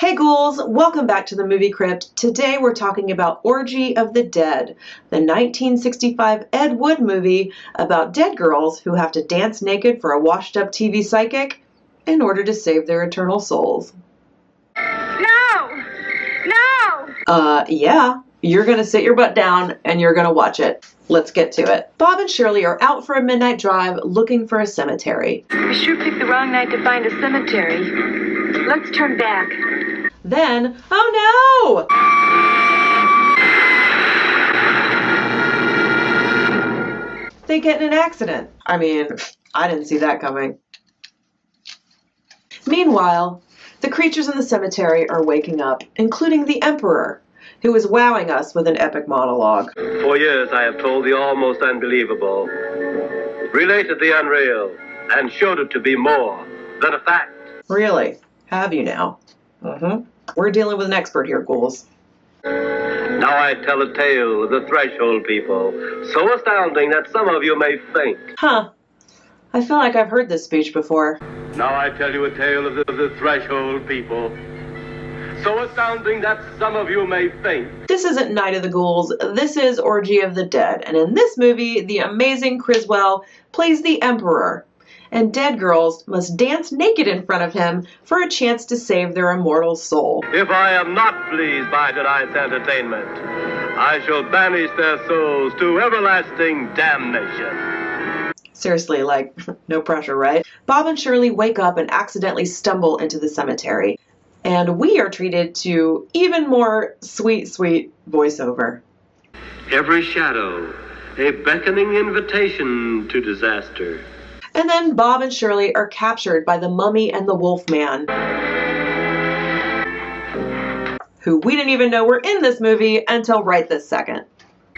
Hey ghouls, welcome back to the movie Crypt. Today we're talking about Orgy of the Dead, the 1965 Ed Wood movie about dead girls who have to dance naked for a washed-up TV psychic in order to save their eternal souls. No! Yeah. You're gonna sit your butt down and you're gonna watch it. Let's get to it. Bob and Shirley are out for a midnight drive looking for a cemetery. We sure picked the wrong night to find a cemetery. Let's turn back. Then, oh no! They get in an accident. I mean, I didn't see that coming. Meanwhile, the creatures in the cemetery are waking up, including the Emperor, who is wowing us with an epic monologue. For years I have told the almost unbelievable, related the unreal, and showed it to be more than a fact. Really? Have you now? We're dealing with an expert here, ghouls. Now I tell a tale of the threshold people, so astounding that some of you may faint. Huh. I feel like I've heard this speech before. Now I tell you a tale of the threshold people, so astounding that some of you may faint. This isn't Night of the Ghouls, this is Orgy of the Dead, and in this movie, the Amazing Criswell plays the Emperor, and dead girls must dance naked in front of him for a chance to save their immortal soul. If I am not pleased by tonight's entertainment, I shall banish their souls to everlasting damnation. Seriously, like, no pressure, right? Bob and Shirley wake up and accidentally stumble into the cemetery, and we are treated to even more sweet, sweet voiceover. Every shadow, a beckoning invitation to disaster. And then Bob and Shirley are captured by the Mummy and the Wolfman, who we didn't even know were in this movie until right this second.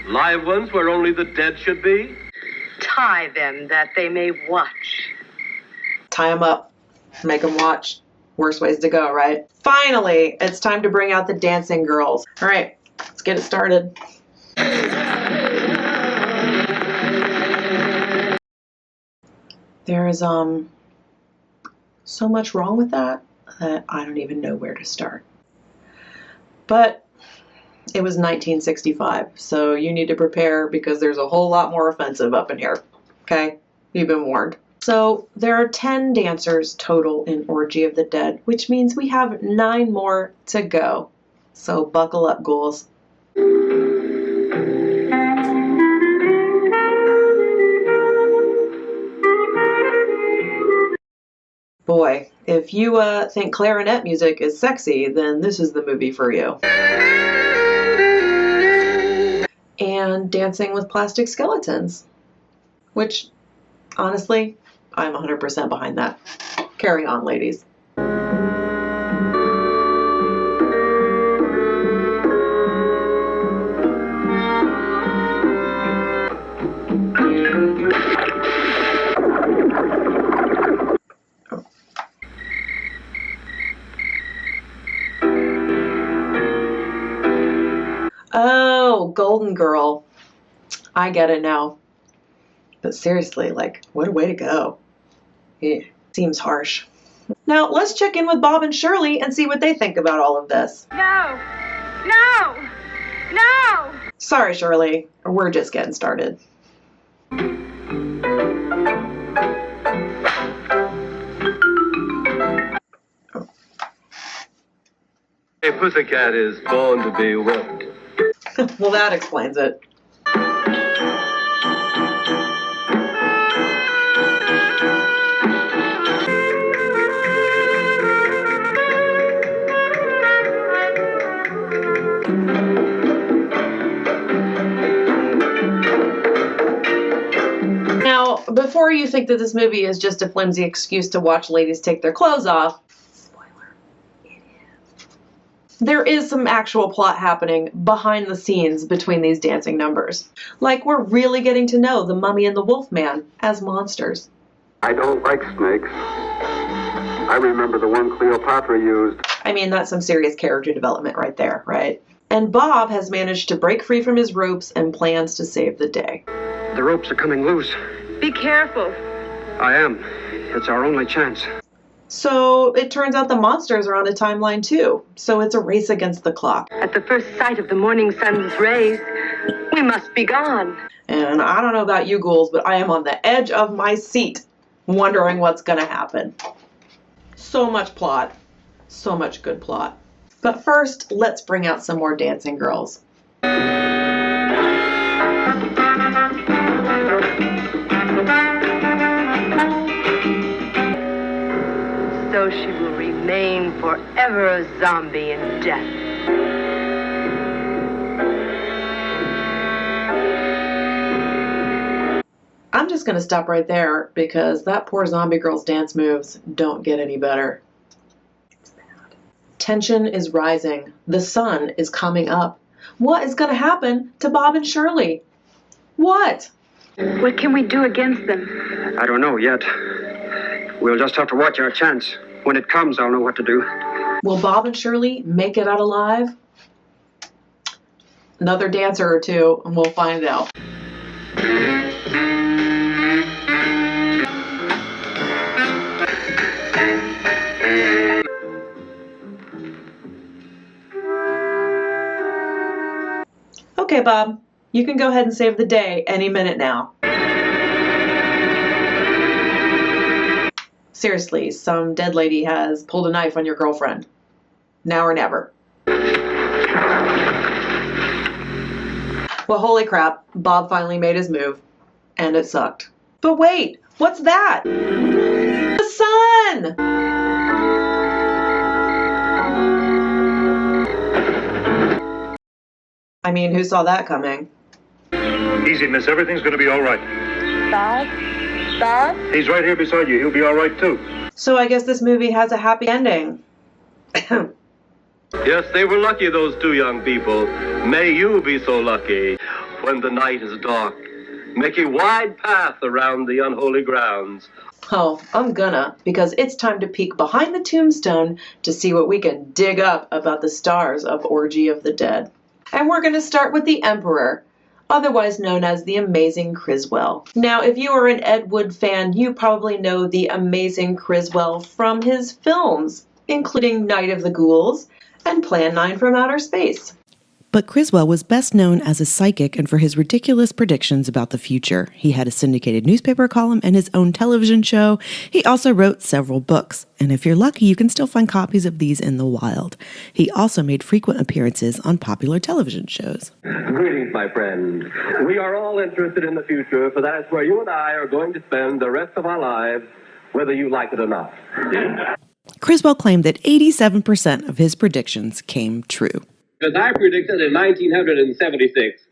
Live ones where only the dead should be? Tie them that they may watch. Tie them up, make them watch. Worst ways to go, right? Finally, it's time to bring out the dancing girls. All right, let's get it started. There is so much wrong with that I don't even know where to start. But it was 1965, so you need to prepare because there's a whole lot more offensive up in here. Okay? You've been warned. So there are 10 dancers total in Orgy of the Dead, which means we have 9 more to go. So buckle up, ghouls. Boy, if you think clarinet music is sexy, then this is the movie for you. And dancing with plastic skeletons, which, honestly, I'm 100% behind that. Carry on, ladies. Oh, Golden Girl. I get it now. But seriously, like, what a way to go. Seems harsh. Now, let's check in with Bob and Shirley and see what they think about all of this. No! Sorry, Shirley. We're just getting started. A pussycat is born to be whipped. Well, that explains it. Now, before you think that this movie is just a flimsy excuse to watch ladies take their clothes off, there is some actual plot happening behind the scenes between these dancing numbers. Like, we're really getting to know the Mummy and the Wolfman as monsters. I don't like snakes. I remember the one Cleopatra used. I mean, that's some serious character development right there, right? And Bob has managed to break free from his ropes and plans to save the day. The ropes are coming loose. Be careful. I am. It's our only chance. So it turns out the monsters are on a timeline too. So it's a race against the clock. At the first sight of the morning sun's rays, we must be gone. And I don't know about you ghouls, but I am on the edge of my seat, wondering what's gonna happen. So much plot. So much good plot. But first, let's bring out some more dancing girls. So she will remain forever a zombie in death. I'm just going to stop right there because that poor zombie girl's dance moves don't get any better. It's bad. Tension is rising. The sun is coming up. What is going to happen to Bob and Shirley? What? What can we do against them? I don't know yet. We'll just have to watch our chance. When it comes, I'll know what to do. Will Bob and Shirley make it out alive? Another dancer or two, and we'll find out. Okay, Bob, you can go ahead and save the day any minute now. Seriously, some dead lady has pulled a knife on your girlfriend. Now or never. Well, holy crap, Bob finally made his move, and it sucked. But wait, what's that? The sun! I mean, who saw that coming? Easy, miss. Everything's going to be all right. Bob? Bob? He's right here beside you. He'll be all right, too. So I guess this movie has a happy ending. Yes, they were lucky, those two young people. May you be so lucky when the night is dark. Make a wide path around the unholy grounds. Oh, I'm gonna, because it's time to peek behind the tombstone to see what we can dig up about the stars of Orgy of the Dead. And we're gonna start with the Emperor, otherwise known as the Amazing Criswell. Now, if you are an Ed Wood fan, you probably know the Amazing Criswell from his films, including Night of the Ghouls and Plan 9 from Outer Space. But Criswell was best known as a psychic and for his ridiculous predictions about the future. He had a syndicated newspaper column and his own television show. He also wrote several books, and if you're lucky, you can still find copies of these in the wild. He also made frequent appearances on popular television shows. Greetings, my friend. We are all interested in the future, for that is where you and I are going to spend the rest of our lives, whether you like it or not. Criswell claimed that 87% of his predictions came true. As I predicted in 1976,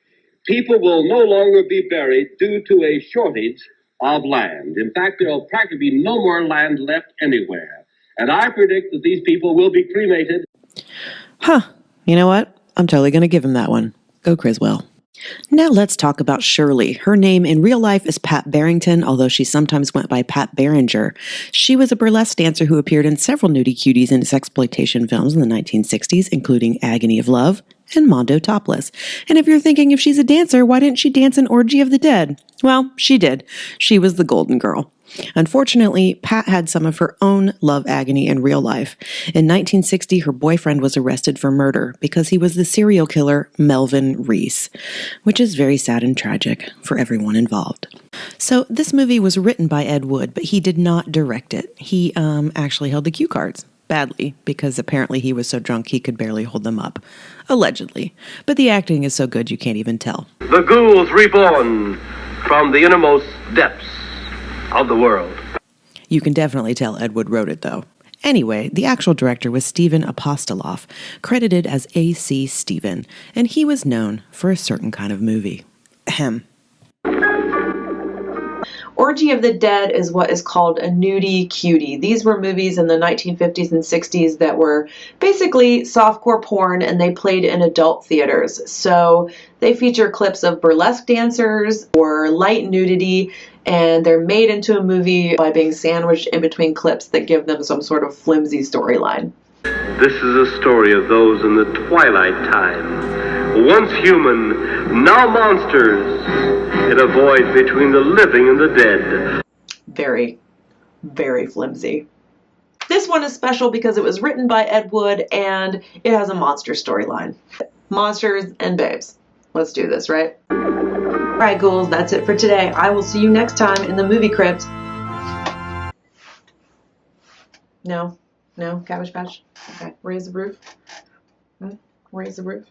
people will no longer be buried due to a shortage of land. In fact, there will practically be no more land left anywhere. And I predict that these people will be cremated. Huh. You know what? I'm totally going to give him that one. Go Criswell. Now let's talk about Shirley. Her name in real life is Pat Berringer, although she sometimes went by Pat Berringer. She was a burlesque dancer who appeared in several nudie cuties and sexploitation films in the 1960s, including Agony of Love and Mondo, Topless. And if you're thinking if she's a dancer, why didn't she dance in Orgy of the Dead? Well, she did. She was the golden girl. Unfortunately, Pat had some of her own love agony in real life. In 1960, her boyfriend was arrested for murder because he was the serial killer Melvin Rees, which is very sad and tragic for everyone involved. So this movie was written by Ed Wood, but he did not direct it. He actually held the cue cards. Badly, because apparently he was so drunk he could barely hold them up. Allegedly. But the acting is so good you can't even tell. The ghouls reborn from the innermost depths of the world. You can definitely tell Ed Wood wrote it, though. Anyway, the actual director was Stephen Apostolof, credited as A.C. Stephen, and he was known for a certain kind of movie. Ahem. Orgy of the Dead is what is called a nudie cutie. These were movies in the 1950s and 60s that were basically softcore porn, and they played in adult theaters. So they feature clips of burlesque dancers or light nudity, and they're made into a movie by being sandwiched in between clips that give them some sort of flimsy storyline. This is a story of those in the twilight time, once human, now monsters, in a void between the living and the dead. Very, very flimsy. This one is special because it was written by Ed Wood and it has a monster storyline. Monsters and babes. Let's do this, right? Alright, ghouls, that's it for today. I will see you next time in the movie crypt. No? No? Cabbage Patch? Okay. Raise the roof? Raise the roof?